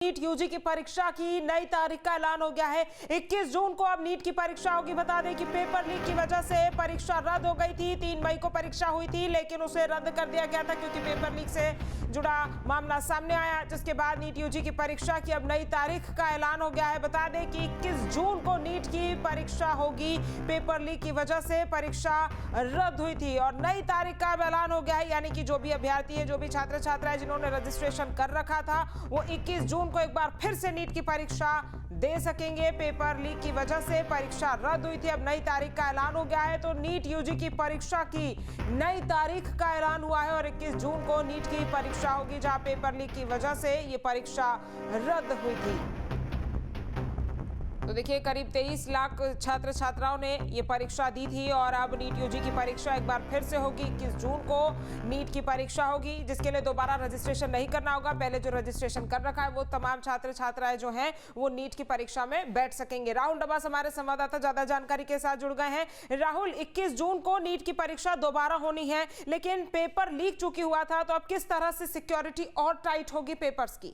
NEET UG की परीक्षा की नई तारीख का ऐलान हो गया है। 21 जून को अब नीट की परीक्षा होगी। बता दें कि पेपर लीक की वजह से परीक्षा रद्द हो गई थी। 3 मई को परीक्षा हुई थी, लेकिन उसे रद्द कर दिया गया था क्योंकि पेपर लीक से जुड़ा मामला सामने आया, जिसके बाद नीट यूजी की परीक्षा की अब नई तारीख का ऐलान हो गया है। बता दें कि 21 जून को नीट की परीक्षा होगी। पेपर लीक की वजह से परीक्षा रद्द हुई थी और नई तारीख का अब ऐलान हो गया है, यानी कि जो भी अभ्यर्थी है, जो भी छात्र छात्राएं जिन्होंने रजिस्ट्रेशन कर रखा था, वो 21 जून को एक बार फिर से नीट की परीक्षा दे सकेंगे। पेपर लीक की वजह से परीक्षा रद्द हुई थी, अब नई तारीख का ऐलान हो गया है। तो नीट यूजी की परीक्षा की नई तारीख का ऐलान हुआ है और 21 जून को नीट की परीक्षा होगी, जहां पेपर लीक की वजह से ये परीक्षा रद्द हुई थी। तो देखिए, करीब 23 लाख छात्र छात्राओं ने ये परीक्षा दी थी और अब नीट यूजी की परीक्षा एक बार फिर से होगी। 21 जून को नीट की परीक्षा होगी, जिसके लिए दोबारा रजिस्ट्रेशन नहीं करना होगा। पहले जो रजिस्ट्रेशन कर रखा है वो तमाम छात्र छात्राएं जो हैं वो नीट की परीक्षा में बैठ सकेंगे। राहुल डबास हमारे संवाददाता ज्यादा जानकारी के साथ जुड़ गए हैं। राहुल, 21 जून को नीट की परीक्षा दोबारा होनी है, लेकिन पेपर लीक चुकी हुआ था, तो अब किस तरह से सिक्योरिटी और टाइट होगी पेपर्स की?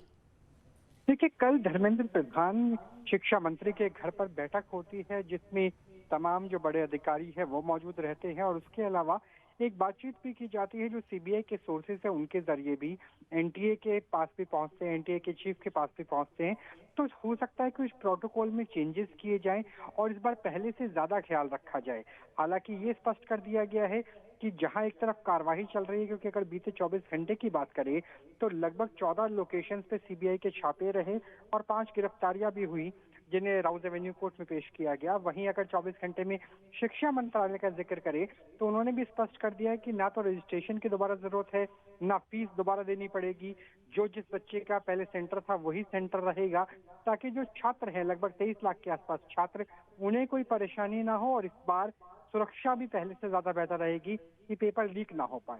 देखिए, कल धर्मेंद्र प्रधान शिक्षा मंत्री के घर पर बैठक होती है, जिसमें तमाम जो बड़े अधिकारी हैं वो मौजूद रहते हैं और उसके अलावा एक बातचीत भी की जाती है जो सीबीआई के सोर्सेस है, उनके जरिए भी एनटीए के पास भी पहुंचते हैं, एनटीए के चीफ के पास भी पहुंचते हैं। तो हो सकता है कि इस प्रोटोकॉल में चेंजेस किए जाएं और इस बार पहले से ज्यादा ख्याल रखा जाए। हालांकि ये स्पष्ट कर दिया गया है कि जहां एक तरफ कार्रवाई चल रही है, क्योंकि अगर बीते 24 घंटे की बात करें तो लगभग 14 लोकेशन पे सीबीआई के छापे रहे और 5 गिरफ्तारियां भी हुई, जिन्हें राउज एवेन्यू कोर्ट में पेश किया गया। वहीं अगर 24 घंटे में शिक्षा मंत्रालय का जिक्र करें तो उन्होंने भी स्पष्ट कर दिया है कि ना तो रजिस्ट्रेशन की दोबारा जरूरत है, ना फीस दोबारा देनी पड़ेगी। जो जिस बच्चे का पहले सेंटर था वही सेंटर रहेगा, ताकि जो छात्र हैं, लगभग 23 लाख के आसपास छात्र, उन्हें कोई परेशानी ना हो और इस बार सुरक्षा भी पहले से ज्यादा बेहतर रहेगी कि पेपर लीक ना हो पाए।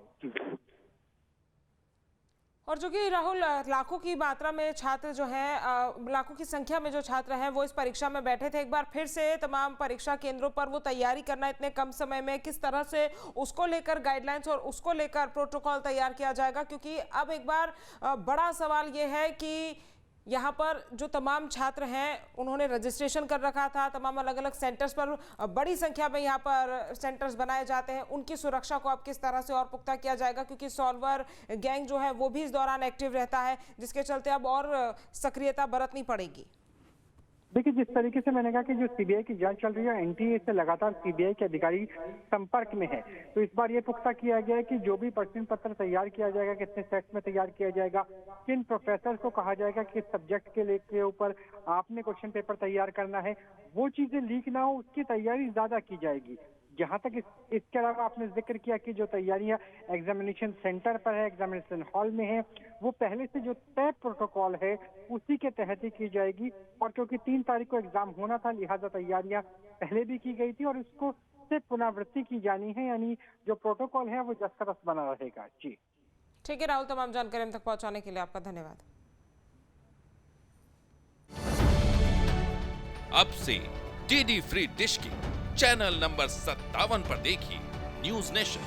और जो कि राहुल, लाखों की मात्रा में छात्र जो हैं, लाखों की संख्या में जो छात्र हैं वो इस परीक्षा में बैठे थे। एक बार फिर से तमाम परीक्षा केंद्रों पर वो तैयारी करना इतने कम समय में, किस तरह से उसको लेकर गाइडलाइंस और उसको लेकर प्रोटोकॉल तैयार किया जाएगा? क्योंकि अब एक बार बड़ा सवाल ये है कि यहाँ पर जो तमाम छात्र हैं उन्होंने रजिस्ट्रेशन कर रखा था, तमाम अलग अलग सेंटर्स पर बड़ी संख्या में यहाँ पर सेंटर्स बनाए जाते हैं, उनकी सुरक्षा को अब किस तरह से और पुख्ता किया जाएगा? क्योंकि सॉल्वर गैंग जो है वो भी इस दौरान एक्टिव रहता है, जिसके चलते अब और सक्रियता बरतनी पड़ेगी। देखिए, जिस तरीके से मैंने कहा कि जो सीबीआई की जांच चल रही है, एनटीए से लगातार सीबीआई के अधिकारी संपर्क में है, तो इस बार ये पुख्ता किया गया है कि जो भी प्रश्न पत्र तैयार किया जाएगा, कितने सेट्स में तैयार किया जाएगा, किन प्रोफेसर को कहा जाएगा किस सब्जेक्ट के ऊपर आपने क्वेश्चन पेपर तैयार करना है, वो चीजें लीक ना हो, उसकी तैयारी ज्यादा की जाएगी। जहां तक इसके अलावा आपने जिक्र किया कि जो तैयारियां एग्जामिनेशन सेंटर पर है, एग्जामिनेशन हॉल में है, वो पहले से जो तय प्रोटोकॉल है उसी के तहत ही की जाएगी। और क्योंकि 3 तारीख को एग्जाम होना था, लिहाजा तैयारियां पहले भी की गई थी और इसको सिर्फ पुनरावृत्ति की जानी है, यानी जो प्रोटोकॉल है वो जस का तस बना रहेगा। जी ठीक है राहुल, तमाम जानकारी हम तक पहुंचाने के लिए आपका धन्यवाद। अब से डीडी फ्री डिश की चैनल नंबर 57 पर देखिए न्यूज नेशन।